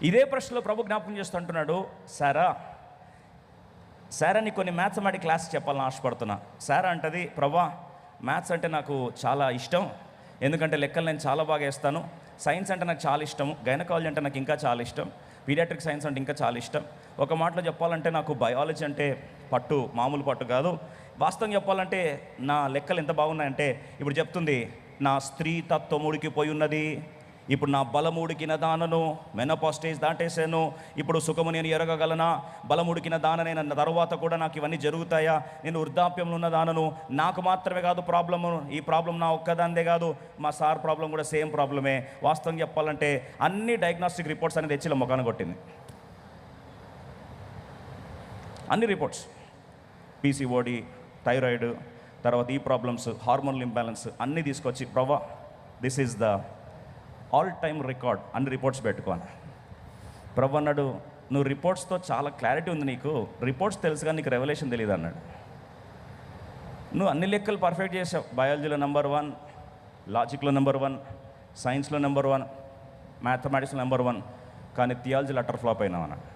ఇదే ప్రశ్నలో ప్రభు జ్ఞాపకం చేస్తూ అంటున్నాడు, సారా నీ కొన్ని మ్యాథమెటిక్ క్లాస్ చెప్పాలని ఆశపడుతున్నా. సారా అంటది, ప్రభా మ్యాథ్స్ అంటే నాకు చాలా ఇష్టం, ఎందుకంటే లెక్కలు నేను చాలా బాగా వేస్తాను. సైన్స్ అంటే నాకు చాలా ఇష్టం, గైనకాలజీ అంటే నాకు ఇంకా చాలా ఇష్టం, పీడియాట్రిక్ సైన్స్ అంటే ఇంకా చాలా ఇష్టం. ఒక మాటలో చెప్పాలంటే నాకు బయాలజీ అంటే పట్టు, మామూలు పట్టు కాదు. వాస్తవం చెప్పాలంటే నా లెక్కలు ఎంత బాగున్నాయంటే ఇప్పుడు చెప్తుంది, నా స్త్రీ తత్వం ఉడికిపోయి ఉన్నది, ఇప్పుడు నా బలం ఉడికిన దానను, మెనోపాజ్ స్టేజ్ దాటేసాను, ఇప్పుడు సుఖము నేను ఎరగగలనా, బలం ఉడికిన దాననైన తర్వాత కూడా నాకు ఇవన్నీ జరుగుతాయా, నేను వృద్ధాప్యంలో ఉన్న దానను, నాకు మాత్రమే కాదు ప్రాబ్లము, ఈ ప్రాబ్లం నా ఒక్కదాందే కాదు, మా సార్ ప్రాబ్లం కూడా సేమ్ ప్రాబ్లమే. వాస్తవం చెప్పాలంటే అన్ని డయాగ్నోస్టిక్ రిపోర్ట్స్ అనేది తెచ్చి మొఖాన కొట్టింది. అన్ని రిపోర్ట్స్, పీసీఓడి, థైరాయిడ్, తర్వాత ఈ ప్రాబ్లమ్స్, హార్మోనల్ ఇంబ్యాలెన్స్ అన్నీ తీసుకొచ్చి, ప్రభా this is the all time record అన్ని రిపోర్ట్స్ పెట్టుకోను. ప్రభు అన్నాడు, నువ్వు రిపోర్ట్స్తో చాలా క్లారిటీ ఉంది, నీకు రిపోర్ట్స్ తెలుసు కానీ నీకు రెవల్యూషన్ తెలియదు అన్నాడు. నువ్వు అన్ని లెక్కలు పర్ఫెక్ట్ చేసావు, బయాలజీలో నెంబర్ 1, లాజిక్లో నెంబర్ 1, సైన్స్లో నెంబర్ 1, మ్యాథమెటిక్స్లో నెంబర్ 1, కానీ థియాలజీలో అటర్ ఫ్లాప్ అయినావు అన్నాడు.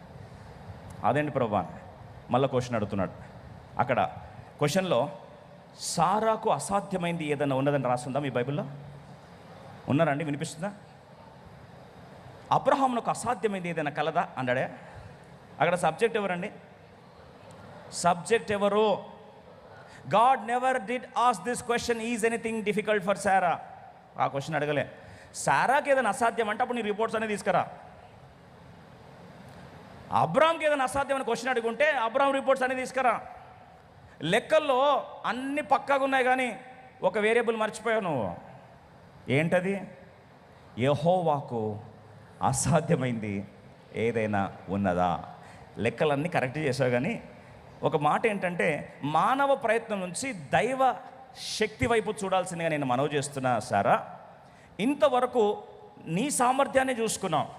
అదేంటి ప్రభు? మళ్ళీ క్వశ్చన్ అడుగుతున్నాడు. అక్కడ క్వశ్చన్లో సారాకు అసాధ్యమైంది ఏదైనా ఉన్నదని రాస్తుందా మీ బైబిల్లో? ఉన్నారండి? వినిపిస్తుందా? అబ్రహామునకు అసాధ్యమైంది ఏదైనా కలదా అన్నాడే. అక్కడ సబ్జెక్ట్ ఎవరండి? సబ్జెక్ట్ ఎవరు? God never did ask this question, is anything difficult for Sarah. ఆ క్వశ్చన్ అడగలే. సారాకి ఏదైనా అసాధ్యం అంటే అప్పుడు నీ రిపోర్ట్స్ అనేది తీసుకురా. అబ్రహాంకి ఏదైనా అసాధ్యమైన క్వశ్చన్ అడుగుంటే అబ్రహాం రిపోర్ట్స్ అనేది తీసుకురా. లెక్కల్లో అన్ని పక్కాగా ఉన్నాయి కానీ ఒక వేరియబుల్ మర్చిపోయావు నువ్వు. ఏంటది? యెహోవాకు అసాధ్యమైంది ఏదైనా ఉన్నదా? లెక్కలన్నీ కరెక్ట్ చేసావు కానీ ఒక మాట ఏంటంటే, మానవ ప్రయత్నం నుంచి దైవ శక్తి వైపు చూడాల్సిందిగా నేను మనవి చేస్తున్నా. సారా, ఇంతవరకు నీ సామర్థ్యాన్ని చూసుకున్నావు,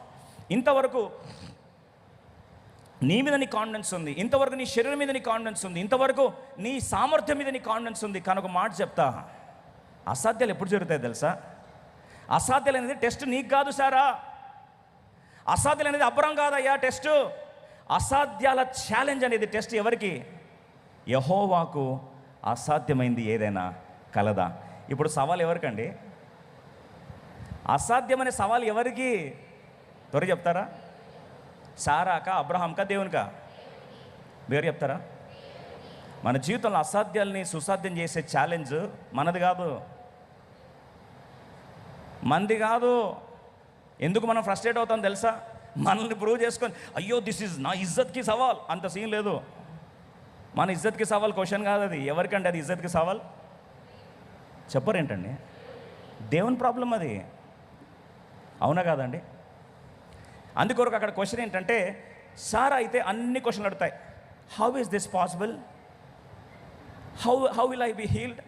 ఇంతవరకు నీ మీద నీ కాన్ఫిడెన్స్ ఉంది, ఇంతవరకు నీ శరీరం మీద నీ కాన్ఫిడెన్స్ ఉంది, ఇంతవరకు నీ సామర్థ్యం మీద నీ కాన్ఫిడెన్స్ ఉంది. కానీ ఒక మాట చెప్తా, అసాధ్యాలు ఎప్పుడు జరుగుతాయి తెలుసా? అసాధ్యాలు అనేది టెస్ట్ నీకు కాదు సారా. అసాధ్యాలు అనేది అబ్రహాం కాదయ్యా టెస్ట్. అసాధ్యాల ఛాలెంజ్ అనేది టెస్ట్ ఎవరికి? యెహోవాకు అసాధ్యమైంది ఏదైనా కలదా? ఇప్పుడు సవాల్ ఎవరికండి? అసాధ్యమనే సవాల్ ఎవరికి? త్వర చెప్తారా? సారాకా, అబ్రహాంకా, దేవునికా? వేరు చెప్తారా? మన జీవితంలో అసాధ్యాల్ని సుసాధ్యం చేసే ఛాలెంజ్ మనది కాదు, మంది కాదు. ఎందుకు మనం ఫ్రస్ట్రేట్ అవుతాం తెలుసా? మనల్ని ప్రూవ్ చేసుకొని, అయ్యో దిస్ ఈజ్ నా ఇజ్జత్కి సవాల్, అంత సీన్ లేదు. మన ఇజ్జత్కి సవాల్ క్వశ్చన్ కాదు అది. ఎవరికండి అది ఇజ్జత్కి సవాల్? చెప్పరేంటండి? దేవుని ప్రాబ్లం అది, అవునా కాదండి? అందుకొరకు అక్కడ క్వశ్చన్ ఏంటంటే, సారా అయితే అన్ని క్వశ్చన్లు అడుగుతాయి. How is this possible? How will I be healed?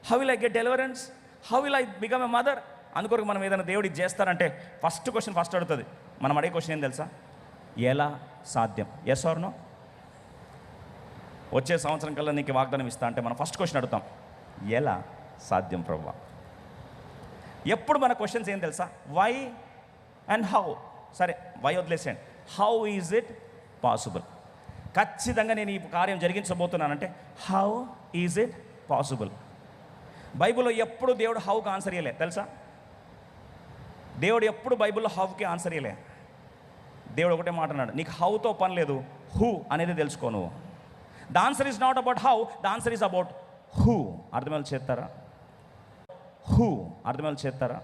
How will I get deliverance? How will I become a mother? అందుకొరకు మనం ఏదైనా దేవుడు ఇది చేస్తారంటే ఫస్ట్ క్వశ్చన్ ఫస్ట్ అడుగుతుంది. మనం అడిగే క్వశ్చన్ ఏం తెలుసా? ఎలా సాధ్యం? Yes or no? వచ్చే సంవత్సరం కల్లా నీకు వాగ్దానం ఇస్తా అంటే మనం ఫస్ట్ క్వశ్చన్ అడుగుతాం, ఎలా సాధ్యం ప్రభువా? ఎప్పుడు మన క్వశ్చన్స్ ఏం తెలుసా? Why and how. సరే, వై వదిలేసేయండి, హౌ ఈజ్ ఇట్ పాసిబుల్? ఖచ్చితంగా నేను ఈ కార్యం జరిగించబోతున్నానంటే హౌ ఈజ్ ఇట్ పాసిబుల్? బైబిల్లో ఎప్పుడు దేవుడు హౌకి ఆన్సర్ ఇవ్వలే తెలుసా? దేవుడు ఎప్పుడు బైబిల్లో హౌకి ఆన్సర్ ఇవ్వలే. దేవుడు ఒకటే మాట అన్నాడు, నీకు హౌతో పని లేదు, హూ అనేది తెలుసుకో నువ్వు. The answer is not about how, the answer is about who. అర్థమేలు చేస్తారా? హూ అర్థమేలు చేస్తారా?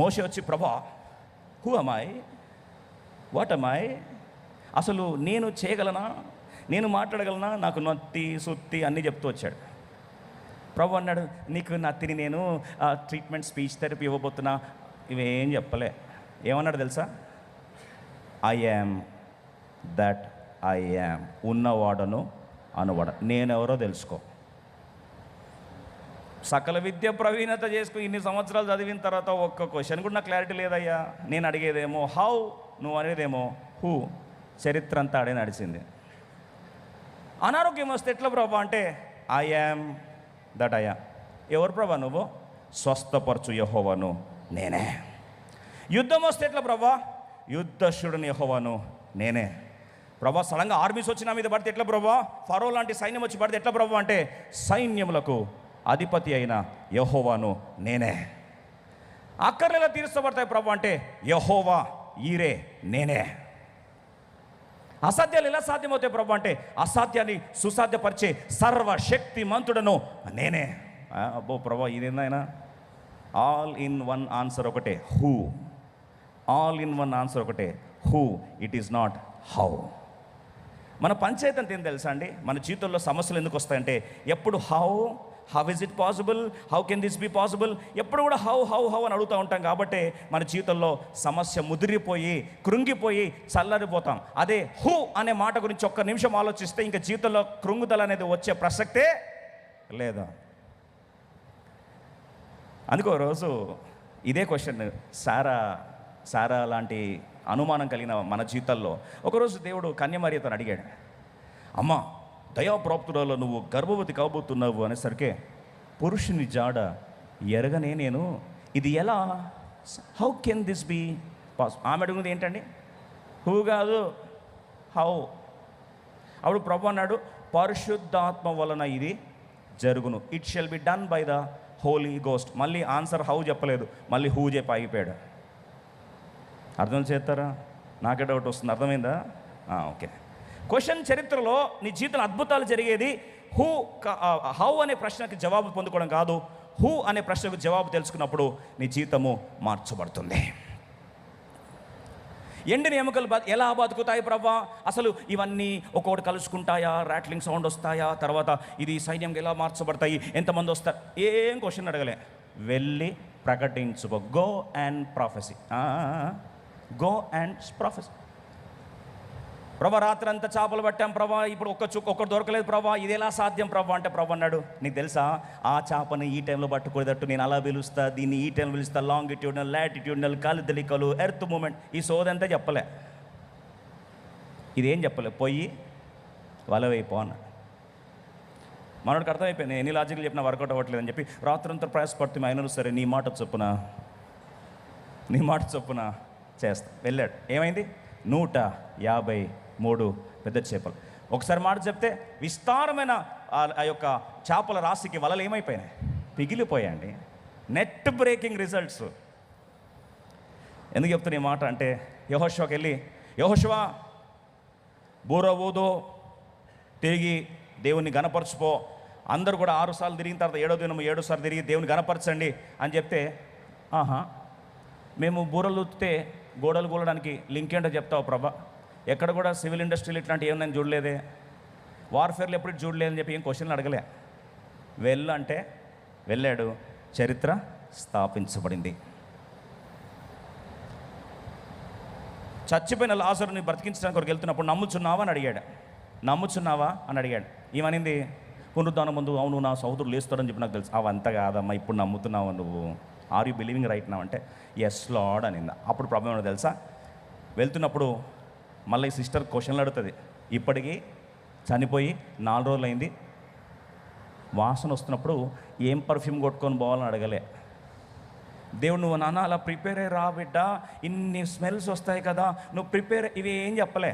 మోషే వచ్చి, ప్రభా హూ అమ్మాయి, వాట్ అమ్మాయి, అసలు నేను చేయగలనా, నేను మాట్లాడగలనా, నాకు నొత్తి సుత్తి అన్నీ చెప్తూ వచ్చాడు. ప్రభు అన్నాడు, నీకు నత్తిని నేను ట్రీట్మెంట్ స్పీచ్ థెరపీ ఇవ్వబోతున్నా. ఇవేం చెప్పలే. ఏమన్నాడు తెలుసా? I am that I am, ఉన్నవాడను అనువాడ, నేనెవరో తెలుసుకో. సకల విద్య ప్రవీణత చేసుకుని ఇన్ని సంవత్సరాలు చదివిన తర్వాత ఒక్క క్వశ్చన్ కూడా నాకు క్లారిటీ లేదయ్యా. నేను అడిగేదేమో హౌ, నువ్వు అనేదేమో హూ. చరిత్ర అంతా ఆడే నడిచింది. అనారోగ్యం వస్తే ఎట్లా ప్రభా అంటే I am that I yam. ఎవరు ప్రభా నువ్వు? స్వస్థపరచు యెహోవాను నేనే. యుద్ధం వస్తే ఎట్లా ప్రభా? యుద్ధశుడిని యెహోవాను నేనే. ప్రభా సడన్గా ఆర్మీస్ వచ్చి నా మీద పడితే ఎట్లా ప్రభా? ఫరో లాంటి సైన్యం వచ్చి పడితే ఎట్లా ప్రభా అంటే సైన్యములకు అధిపతి అయిన యెహోవాను నేనే. అక్కర్లేలా తీర్చబడతాయి ప్రభా అంటే యెహోవా ఈరే నేనే. అసాధ్యాలు ఎలా సాధ్యమవుతాయి ప్రభు అంటే అసాధ్యాన్ని సుసాధ్యపరిచే సర్వశక్తిమంతుడను నేనే. అబ్బో ప్రభా ఇదేందైనా ఆల్ ఇన్ వన్ ఆన్సర్ ఒకటే who. All in one answer ఒకటే who, it is not how. మన పంచాయతీ అంత ఏం తెలుసా అండి? మన జీవితంలో సమస్యలు ఎందుకు వస్తాయంటే ఎప్పుడు how is it possible, how can this be possible, ఎప్పుడు కూడా హౌ అని అడుగుతూ ఉంటాం. కాబట్టి మన జీవితంలో సమస్య ముదిరిపోయి కృంగిపోయి చల్లరిపోతాం. అదే హూ అనే మాట గురించి ఒక్క నిమిషం ఆలోచిస్తే ఇంకా జీవితంలో కృంగుదల అనేది వచ్చే ప్రసక్తే లేదా. అందుకో రోజు ఇదే క్వశ్చన్ సారా లాంటి అనుమానం కలిగిన మన జీవితాల్లో ఒకరోజు దేవుడు కన్యమరియతను అడిగాడు, అమ్మ దయాప్రాప్తురాలో నువ్వు గర్భవతి కాబోతున్నావు అనేసరికి పురుషుని జాడ ఎరగనే నేను, ఇది ఎలా, how can this be possible. ఆమె అడుగుంది ఏంటండి? హూ కాదు హౌ. అప్పుడు ప్రభు అన్నాడు పరిశుద్ధాత్మ వలన ఇది జరుగును, it shall be done by the holy ghost. మళ్ళీ ఆన్సర్ హౌ చెప్పలేదు, మళ్ళీ హూ చెప్పి ఆగిపోయాడు. అర్థం చేస్తారా? నాకే డౌట్ వస్తుంది. అర్థమైందా? ఓకే. క్వశ్చన్ చరిత్రలో నీ జీవితంలో అద్భుతాలు జరిగేది హౌ అనే ప్రశ్నకి జవాబు పొందుకోవడం కాదు, హూ అనే ప్రశ్నకు జవాబు తెలుసుకున్నప్పుడు నీ జీవితము మార్చబడుతుంది. ఎండిన ఎముకలు ఎలా బతుకుతాయి ప్రభా? అసలు ఇవన్నీ ఒక్కొక్కటి కలుసుకుంటాయా? రాట్లింగ్ సౌండ్ వస్తాయా? తర్వాత ఇది సైన్యంగా ఎలా మార్చబడతాయి? ఎంతమంది వస్తారు? ఏం క్వశ్చన్ అడగలే, వెళ్ళి ప్రకటించుకో. Go and prophesy, go and prophesy. ప్రభా రాత్రి అంతా చేపలు పట్టాం ప్రభా, ఇప్పుడు ఒక్కటి దొరకలేదు ప్రభా, ఇది ఎలా సాధ్యం ప్రభా అంటే ప్రభు అన్నాడు, నీకు తెలుసా ఆ చేపని ఈ టైంలో పట్టుకునేటట్టు నేను అలా పిలుస్తా, దీన్ని ఈ టైంలో పిలుస్తా, లాంగిట్యూడినల్ లాటిట్యూడినల్ కాలిదలికలు ఎర్త్ మూమెంట్, ఈ సోదంతా చెప్పలే. ఇదేం చెప్పలే, పోయి వలవైపో అన్న. మనోడికి అర్థమైపోయింది ఎన్ని లాజికల్ చెప్పినా వర్కౌట్ అవ్వట్లేదు అని చెప్పి రాత్రంతా ప్రయాసపడుతుంది. అయినా సరే నీ మాట చొప్పున చేస్తా. వెళ్ళాడు. ఏమైంది? 153 పెద్ద చేపలు. ఒకసారి మాట చెప్తే విస్తారమైన ఆ యొక్క చేపల రాశికి వలలు ఏమైపోయినాయి? పిగిలిపోయాయండి. Net breaking results. ఎందుకు చెప్తున్నా ఈ మాట అంటే యెహోషువకి వెళ్ళి, యెహోషువా బూర ఊదో, తిరిగి దేవుని గణపరచుకో, అందరూ కూడా 6 సార్లు తిరిగిన తర్వాత 7వ దినం 7 సార్లు తిరిగి దేవుని గణపరచండి అని చెప్తే, మేము బూరలు ఊతితే గోడలు కూలడానికి లింక్ ఏంటో చెప్తావు ప్రభా? ఎక్కడ కూడా సివిల్ ఇండస్ట్రీలు ఇట్లాంటివి ఏమైనా నేను చూడలేదే, వార్ఫేర్లు ఎప్పుడు చూడలేదని చెప్పి ఏం క్వశ్చన్లు అడగలే. వెళ్ళు అంటే వెళ్ళాడు. చరిత్ర స్థాపించబడింది. చచ్చిపోయిన లాజరుని బ్రతికించడానికి కొరకు వెళ్తున్నప్పుడు నమ్ముచున్నావా అని అడిగాడు. ఏమనింది? పునరుద్ధానం ముందు అవును నా సహోదరులు లేస్తాడని చెప్పి నాకు తెలుసు. అవంతా కాదమ్మా, ఇప్పుడు నమ్ముతున్నావా నువ్వు? Are you believing right now అంటే ఎస్ లార్డ్ అనిందా. అప్పుడు ప్రాబ్లం ఏంటో తెలుసా? వెళ్తున్నప్పుడు మళ్ళీ సిస్టర్ క్వశ్చన్లు అడుగుతుంది. ఇప్పటికీ చనిపోయి 4 రోజులు అయింది, వాసన వస్తున్నప్పుడు ఏం పర్ఫ్యూమ్ కొట్టుకొని పోవాలని అడగలే. దేవుడు నువ్వు నాన్న అలా ప్రిపేర్ అయ్యి రా బిడ్డ, ఇన్ని స్మెల్స్ వస్తాయి కదా, నువ్వు ప్రిపేర్, ఇవి ఏం చెప్పలే.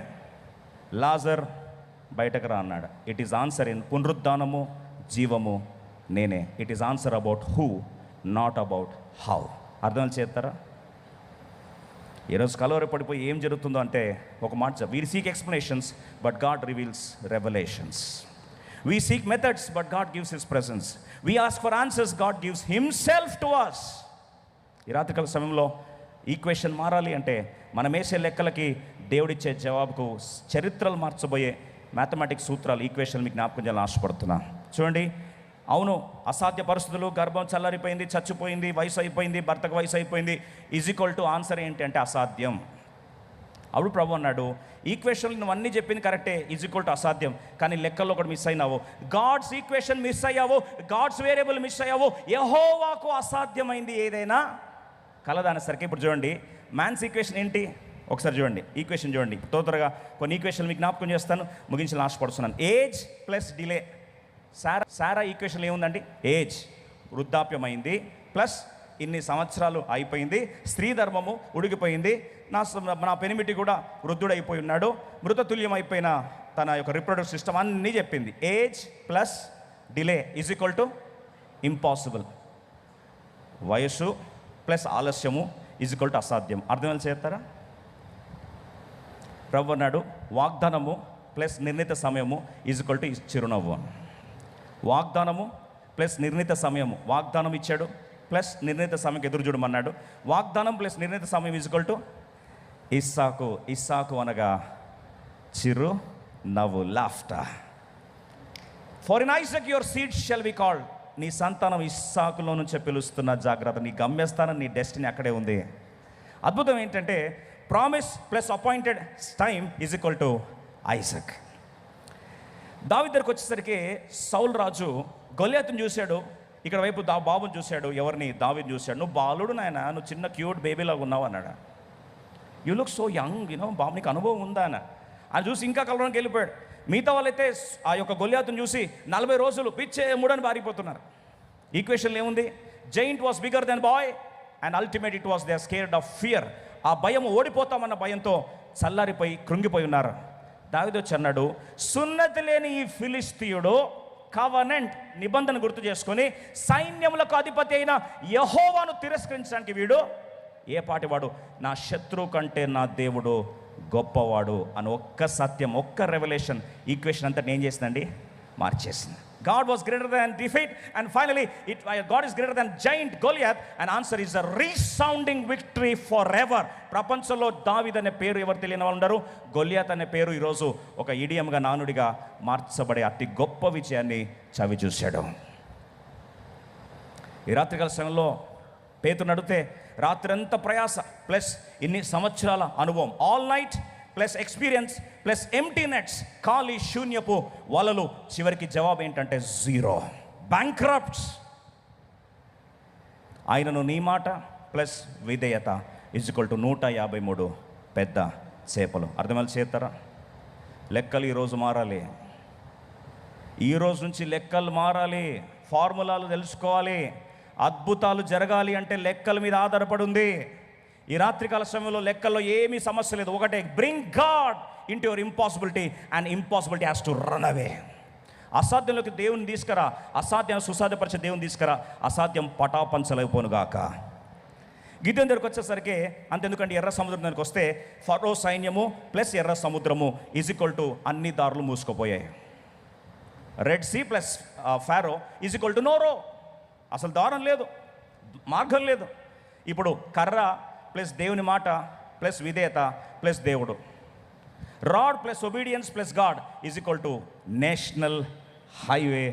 లాజర్ బయటకు రా అన్నాడు. ఇట్ ఈస్ ఆన్సర్ ఇన్ పునరుద్ధానము జీవము నేనే. It is answer about who, not about how. అర్థం చేస్తారా? ఈరోజు కలవర పడిపోయి ఏం జరుగుతుందో అంటే ఒక మాట, we seek explanations but God reveals revolutions. We seek methods but God gives his presence. We ask for answers, God gives himself to us. ఈ రాత్రికాల సమయంలో ఈక్వేషన్ మారాలి అంటే మనం వేసే లెక్కలకి దేవుడిచ్చే జవాబుకు చరిత్రలు మార్చబోయే మ్యాథమెటిక్స్ సూత్రాలు, ఈక్వేషన్ మీకు జ్ఞాపకం చేయాలని ఆశపడుతున్నా. చూడండి, అవును అసాధ్య పరిస్థితులు, గర్భం చల్లారిపోయింది, చచ్చిపోయింది, వయసు అయిపోయింది, భర్తకు వయసు అయిపోయింది, ఈక్వల్ టు ఆన్సర్ ఏంటి అంటే అసాధ్యం. అప్పుడు ప్రభు అన్నాడు, ఈక్వేషన్లు నువ్వు అన్నీ చెప్పింది కరెక్టే, ఈక్వల్ టు అసాధ్యం, కానీ లెక్కల్లో ఒకటి మిస్ అయినావు. గాడ్స్ ఈక్వేషన్ మిస్ అయ్యావు, గాడ్స్ వేరియబుల్ మిస్ అయ్యావు. యెహోవాకు అసాధ్యమైంది ఏదైనా కలదనేసరికి ఇప్పుడు చూడండి మ్యాన్స్ ఈక్వేషన్ ఏంటి ఒకసారి చూడండి. ఈక్వేషన్ చూడండి, త్వరగా కొన్ని ఈక్వేషన్ మీకు జ్ఞాపకం చేస్తాను, ముగించి ఆశపడుతున్నాను. Age plus delay. సారా ఈక్వేషన్లో ఏముందండి? ఏజ్ వృద్ధాప్యమైంది ప్లస్ ఇన్ని సంవత్సరాలు అయిపోయింది, స్త్రీ ధర్మము ఉడికిపోయింది, నా పెనిమిటి కూడా వృద్ధుడైపోయి ఉన్నాడు, మృతతుల్యం అయిపోయిన తన యొక్క రిప్రొడక్టివ్ సిస్టమ్ అన్నీ చెప్పింది. Age plus delay is equal to impossible. వయస్సు ప్లస్ ఆలస్యము ఈజ్ ఈక్వల్ టు అసాధ్యం. అర్థం చేస్తారా? ప్రభు అన్నాడు, వాగ్దానము ప్లస్ నిర్ణీత సమయము ఈజ్ ఈక్వల్ టు చిరునవ్వు. వాగ్దానము ప్లస్ నిర్ణీత సమయము, వాగ్దానం ఇచ్చాడు ప్లస్ నిర్ణీత సమయంకి ఎదురు చూడమన్నాడు. వాగ్దానం ప్లస్ నిర్ణీత సమయం ఈజ్ ఈక్వల్ టు ఇస్సాకు. ఇస్సాకు అనగా చిరు నవ్వు, laughter. For in Isaac your seed shall be called. నీ సంతానం ఇస్సాకులో నుంచి పిలుస్తున్న, జాగ్రత్త, నీ గమ్యస్థానం, నీ డెస్టినీ అక్కడే ఉంది. అద్భుతం ఏంటంటే promise plus appointed time is equal to Isaac. దావీదు దగ్గరికి వచ్చేసరికి సౌల్ రాజు గొలియాతుని చూశాడు, ఇక్కడ వైపు బాబుని చూశాడు. ఎవరిని? దావీదుని చూశాడు. నువ్వు బాలుడు నాయన, నువ్వు చిన్న క్యూట్ బేబీలాగా ఉన్నావు అన్నాడు. యూ లుక్ సో యంగ్, బాబు నీకు అనుభవం ఉందా అని. అది చూసి ఇంకా కలవడానికి వెళ్ళిపోయాడు. మిగతా వాళ్ళైతే ఆ యొక్క గొలియాతుని చూసి 40 రోజులు పిచ్చే మూడని బారిపోతున్నారు. ఈక్వేషన్లో ఏముంది? Giant was bigger than boy and ultimate it was they scared of fear. ఆ భయం, ఓడిపోతామన్న భయంతో చల్లారిపోయి కృంగిపోయి ఉన్నారు. దావీదు వచ్చి అన్నాడు, సున్నతి లేని ఈ ఫిలిస్తీయుడు కవనెంట్ నిబంధన గుర్తు చేసుకొని సైన్యములకు అధిపతి అయిన యెహోవాను తిరస్కరించడానికి వీడు ఏ పాటివాడు? నా శత్రువు కంటే నా దేవుడు గొప్పవాడు అని ఒక్క సత్యం, ఒక్క రెవల్యూషన్ ఈక్వేషన్ అంతా ఏం చేసిందండి? మార్చేసింది. God was greater than defeat, and finally God is greater than giant Goliath, and answer is a resounding victory forever. ప్రపంచంలో దావీదు అనే పేరు ఎవరు తెలియని వాళ్ళు ఉన్నారు? గొలియాత్ అనే పేరు ఈరోజు ఒక ఇడియంగా, నానుడిగా మార్చబడే అతి గొప్ప విజయాన్ని చవి చూశాడు. ఈ రాత్రికాల సమయంలో పేతురు నడితే రాత్రంతా ప్రయాస ప్లస్ ఇన్ని సంవత్సరాల అనుభవం, all night plus experience plus empty nets, ఖాళీ శూన్యపు వలలు. చివరికి జవాబు ఏంటంటే జీరో, బ్యాంక్రప్ట్స్. ఆయనను నీ మాట ప్లస్ విధేయత ఈజ్ ఈక్వల్ టు 153 పెద్ద చేపలు. అర్థమని చేస్తారా? లెక్కలు ఈరోజు మారాలి. ఈరోజు నుంచి లెక్కలు మారాలి, ఫార్ములాలు తెలుసుకోవాలి. అద్భుతాలు జరగాలి అంటే లెక్కల మీద ఆధారపడి ఉంది. ఈ రాత్రికాల సమయంలో లెక్కల్లో ఏమీ సమస్య లేదు. ఒకటే, bring God into your impossibility and impossibility has to run away. అసాధ్యంలోకి దేవుని తీసుకురా, అసాధ్యాన్ని సుసాధ్యపరిచే దేవుని తీసుకురా, అసాధ్యం పటాపంచలైపోనుగాక. గిద్యోను దగ్గరికి వచ్చేసరికి అంతెందుకంటే ఎర్ర సముద్రం దగ్గరికి వస్తే ఫరో సైన్యము ప్లస్ ఎర్ర సముద్రము ఈజ్ ఈక్వల్ టు అన్ని దారులు మూసుకుపోయాయి. Red sea plus Pharaoh is equal to నోరో. అసలు దారం లేదు, మార్గం లేదు. ఇప్పుడు కర్ర ప్లస్ దేవుని మాట ప్లస్ విధేయత ప్లస్ దేవుడు, rod plus obedience plus God is equal to national highway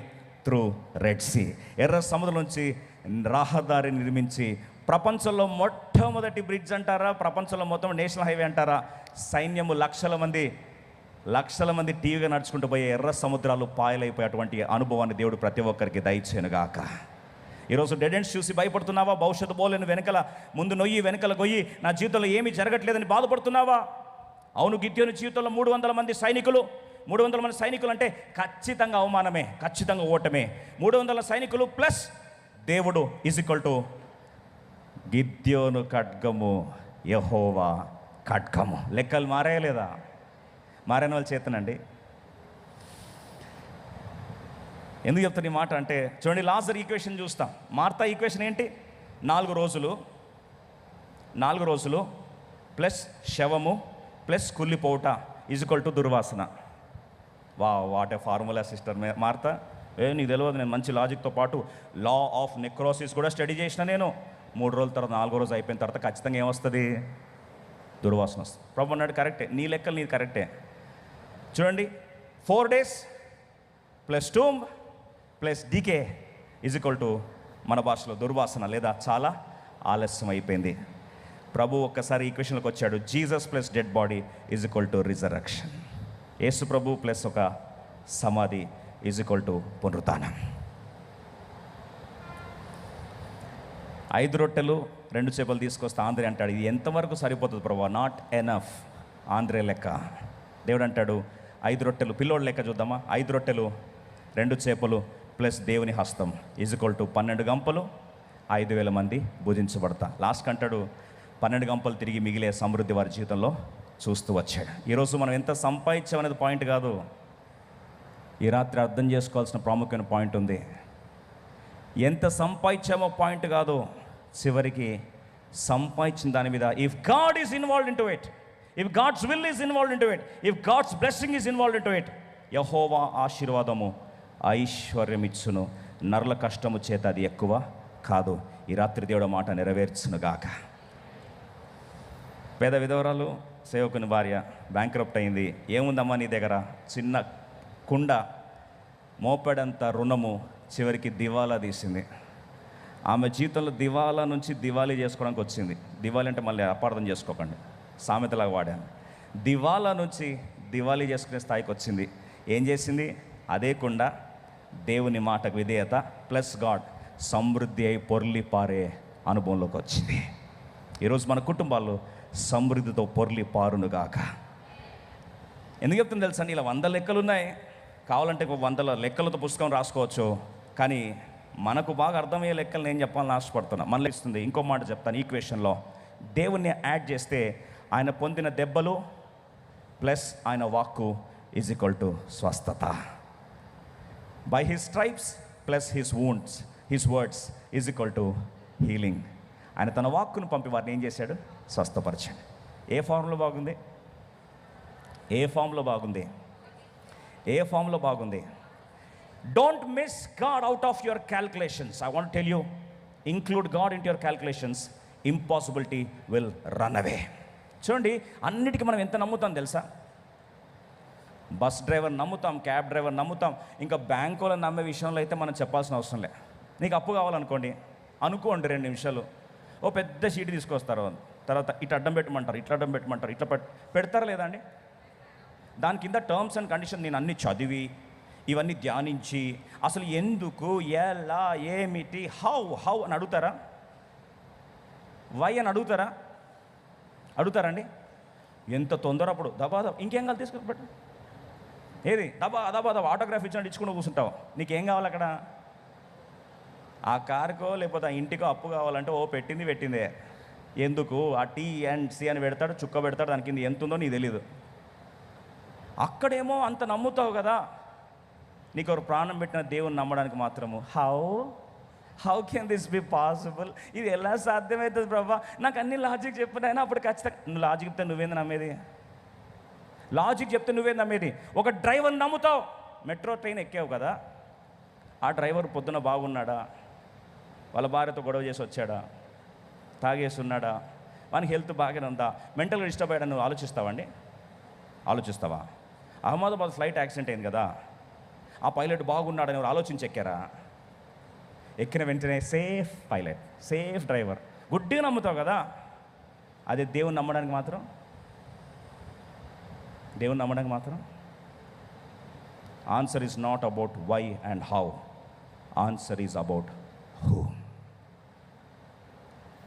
through Red Sea. ఎర్ర సముద్రం నుంచి రహదారి నిర్మించి ప్రపంచంలో మొట్టమొదటి బ్రిడ్జ్ అంటారా, ప్రపంచంలో మొత్తం నేషనల్ హైవే అంటారా, సైన్యము లక్షల మంది టీవీగా నడుచుకుంటూ పోయే ఎర్ర సముద్రాలు పాయలైపోయేటువంటి అనుభవాన్ని దేవుడు ప్రతి ఒక్కరికి దయచేయనుగాక. ఈరోజు డెడ్ ఎండ్స్ చూసి భయపడుతున్నావా? భవిష్యత్తు పోలేని వెనకల ముందు నొయ్యి వెనకల గొయ్యి నా జీవితంలో ఏమీ జరగట్లేదని బాధపడుతున్నావా? అవును, గిద్యోను జీవితంలో 300 మంది సైనికులు అంటే ఖచ్చితంగా అవమానమే, ఖచ్చితంగా ఓటమే. 300 సైనికులు ప్లస్ దేవుడు ఈజ్ ఈక్వల్ టు గిద్యోను ఖడ్గము, యెహోవా ఖడ్గము. లెక్కలు మారాయలేదా? మారైన వాళ్ళు చేతనండి. ఎందుకు చెప్తాను ఈ మాట అంటే, చూడండి, లాజర్ ఈక్వేషన్ చూస్తాం. మార్తా ఈక్వేషన్ ఏంటి? 4 రోజులు ప్లస్ శవము ప్లస్ కుళ్ళిపోవుట ఈజ్ ఈక్వల్ టు దుర్వాసన. What a formula sister Martha. నీకు తెలియదు, నేను మంచి లాజిక్తో పాటు లా ఆఫ్ నెక్రోసిస్ కూడా స్టడీ చేసిన. నేను 3 రోజుల తర్వాత 4వ రోజు అయిపోయిన తర్వాత ఖచ్చితంగా ఏమొస్తుంది? దుర్వాసన వస్తుంది. ప్రభు అన్నాడు, కరెక్టే, నీ లెక్కలు నీది కరెక్టే. చూడండి, 4 days plus tomb plus decay is equal to మన భాషలో దుర్వాసన లేదా చాలా ఆలస్యం అయిపోయింది. ప్రభు ఒక్కసారి ఈక్వేషన్లోకి వచ్చాడు. Jesus plus dead body is equal to resurrection. Yesu Prabhu plus ఒక సమాధి ఈజ్ ఈక్వల్ టు పునరుత్థానం. 5 రొట్టెలు 2 చేపలు తీసుకొస్తే ఆంధ్రే అంటాడు, ఇది ఎంతవరకు సరిపోతుంది ప్రభు? Not enough. ఆంధ్రే లెక్క. దేవుడు అంటాడు 5 రొట్టెలు, పిల్లోడు లెక్క చూద్దామా? 5 రొట్టెలు 2 చేపలు ప్లస్ దేవుని హస్తం ఈజ్ ఈక్వల్ టు 12 గంపలు 5,000 మంది భుజించబడతా. లాస్ట్ అంటాడు 12 గంపలు తిరిగి మిగిలే సమృద్ధి వారి జీవితంలో చూస్తూ వచ్చాడు. ఈరోజు మనం ఎంత సంపాదించామనేది పాయింట్ కాదు. ఈ రాత్రి అర్థం చేసుకోవాల్సిన ప్రాముఖ్యమైన పాయింట్ ఉంది. ఎంత సంపాదించామో పాయింట్ కాదు, చివరికి సంపాదించిన దాని మీద if God is involved in to it, if God's will is involved in to it, if God's blessing is involved in to it, యెహోవా ఆశీర్వాదము ఐశ్వర్యం ఇచ్చును, నరుల కష్టము చేత అది ఎక్కువ కాదు. ఈ రాత్రి దేవుడు మాట నెరవేర్చునుగాక. పేద విధవరాలు సేవకుని భార్య బ్యాంక్రప్ట్ అయింది. ఏముందమ్మా నీ దగ్గర? చిన్న కుండ, మోపెడంత రుణము, చివరికి దివాలా తీసింది. ఆమె జీవితంలో దివాలా నుంచి దివాళీ చేసుకోవడానికి వచ్చింది. దివాళీ అంటే మళ్ళీ అపార్థం చేసుకోకండి, సామెతలాగా వాడాను. దివాలా నుంచి దివాళీ చేసుకునే స్థాయికి వచ్చింది. ఏం చేసింది? అదే కుండ దేవుని మాటకు విధేయత ప్లస్ గాడ్ సమృద్ధి అయి పొర్లి పారే అనుభవంలోకి వచ్చింది. ఈరోజు మన కుటుంబాల్లో సమృద్ధితో పొర్లి పారునుగాక. ఎందుకు చెప్తుంది తెలుసా? ఇలా 100 లెక్కలు ఉన్నాయి, కావాలంటే 100 లెక్కలతో పుస్తకం రాసుకోవచ్చు. కానీ మనకు బాగా అర్థమయ్యే లెక్కలు నేను చెప్పాలని ఆశపడుతున్నా. మనలో ఇస్తుంది. ఇంకో మాట చెప్తాను. ఈక్వేషన్లో దేవుణ్ణి యాడ్ చేస్తే ఆయన పొందిన దెబ్బలు ప్లస్ ఆయన వాక్కు ఈజ్ ఈక్వల్ టు స్వస్థత. By his stripes plus his wounds, his words is equal to healing. ఆయన తన వాక్కును పంపి వారిని ఏం చేశాడు? స్వస్థపరిచాడు. ఏ ఫామ్లో బాగుంది? ఏ ఫామ్లో బాగుంది? ఏ ఫామ్లో బాగుంది? Don't miss God out of your calculations. I want tell you, include God in your calculations, impossibility will run away. చూడండి, అన్నిటికీ మనం ఎంత నమ్ముతాం తెలుసా? బస్ డ్రైవర్ నమ్ముతాం, క్యాబ్ డ్రైవర్ నమ్ముతాం, ఇంకా బ్యాంకులో నమ్మే విషయంలో అయితే మనం చెప్పాల్సిన అవసరం లే. నీకు అప్పు కావాలనుకోండి, అనుకోండి 2 నిమిషాలు, ఓ పెద్ద షీట్ తీసుకొస్తారు, తర్వాత ఇటు అడ్డం పెట్టమంటారు, ఇట్లా అడ్డం పెట్టమంటారు, ఇట్లా పెడతారా లేదా అండి? దాని కింద టర్మ్స్ అండ్ కండిషన్ నేను అన్నీ చదివి ఇవన్నీ ధ్యానించి అసలు ఎందుకు, ఎలా, ఏమిటి, హౌ అని అడుగుతారా? వై అని అడుగుతారా? అడుగుతారండి? ఎంత తొందర అప్పుడు దబా ఇంకేం కావాలి తీసుకుని పెట్టు, ఏది దబా దబా దబా ఆటోగ్రాఫ్ ఇచ్చినట్టు ఇచ్చుకుంటూ కూర్చుంటావు. నీకేం కావాలి అక్కడ? ఆ కారుకో లేకపోతే ఆ ఇంటికో అప్పు కావాలంటే ఓ పెట్టిందే. ఎందుకు? ఆ టీ అండ్ సి అని పెడతాడు, చుక్క పెడతాడు, దాని కింద ఎంత ఉందో నీకు తెలీదు. అక్కడేమో అంత నమ్ముతావు కదా. నీకు ఎవరు ప్రాణం పెట్టిన దేవుని నమ్మడానికి మాత్రము how can this be possible? ఇది ఎలా సాధ్యమవుతుంది ప్రభా? నాకు అన్ని లాజిక్ చెప్పినైనా అప్పుడు ఖచ్చితంగా. నువ్వు లాజిక్ చెప్తే నువ్వేంది నమ్మేది? లాజిక్ చెప్తే నువ్వేంది నమ్మేది? ఒక డ్రైవర్ నమ్ముతావు. మెట్రో ట్రైన్ ఎక్కావు కదా, ఆ డ్రైవర్ పొద్దున బాగున్నాడా, వాళ్ళ భార్యతో గొడవ చేసి వచ్చాడా, తాగేసి ఉన్నాడా, వానికి హెల్త్ బాగానే ఉందా, మెంటల్గా డిస్టర్బ్ అయ్యాడా? నువ్వు ఆలోచిస్తావండి? ఆలోచిస్తావా? అహ్మదాబాద్ ఫ్లైట్ యాక్సిడెంట్ అయింది కదా, ఆ పైలట్ బాగున్నాడని ఎవరు ఆలోచించి ఎక్కారా? ఎక్కిన వెంటనే సేఫ్ పైలట్, సేఫ్ డ్రైవర్, గుడ్డిగా నమ్ముతావు కదా. అదే దేవుని నమ్మడానికి మాత్రం answer is not about why and how, answer is about